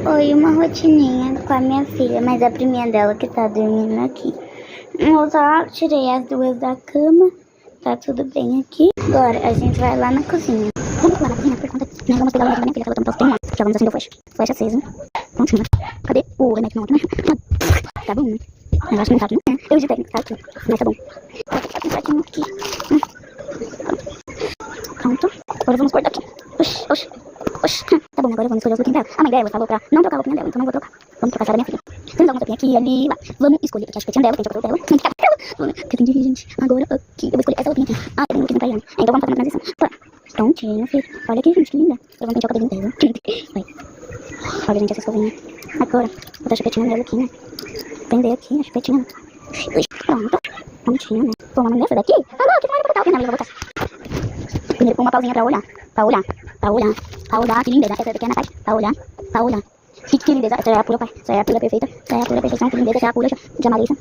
Oi, uma rotininha com a minha filha, mas a priminha dela que tá dormindo aqui. Eu já tirei as duas da cama, tá tudo bem aqui. Agora a gente vai lá na cozinha. Vamos lá na cozinha por conta que nós vamos pegar o remédio da minha filha, que ela também posso terminar. Já vamos acender o flash. Flash aceso. Prontinho. Cadê o remédio? Não, tá bom, né? Eu acho que não tá aqui, não. Eu editei, tá aqui. Mas tá bom. Vou aqui. Pronto. Agora vamos cortar aqui. Oxi. Tá bom, agora vamos escolher as roupinhas dela. A mãe dela falou pra não trocar a roupinha dela, então não vou trocar. Vamos trocar essa da minha filha. Temos alguma roupinha aqui e ali lá. Vamos escolher aqui a chupetinha dela, tem o cabelo dela. Que tem de gente. Agora aqui, eu vou escolher essa roupinha aqui. Ah, tem um roupinha pra Yane. Então vamos fazer uma transição. Prontinho, filho. Olha aqui, gente, que linda. Agora vamos pentear o cabelinho dela. Vai. Olha, gente, essa escovinha. Agora, vou botar a chupetinha dela aqui, né? Prender aqui a chupetinha. Pronto. Prontinho, né? Vamos nessa daqui? Ah, não, aqui não era pra botar. Não, eu vou botar. Primeiro com uma pausinha pra olhar. Pra olhar, que lindeza. Essa é a pequena parte. Pra olhar. Que lindeza. Essa é a pura, pai. Essa é a pura perfeita. Essa é a pura perfeição. Que lindeza. Essa é a pura de Amarissa.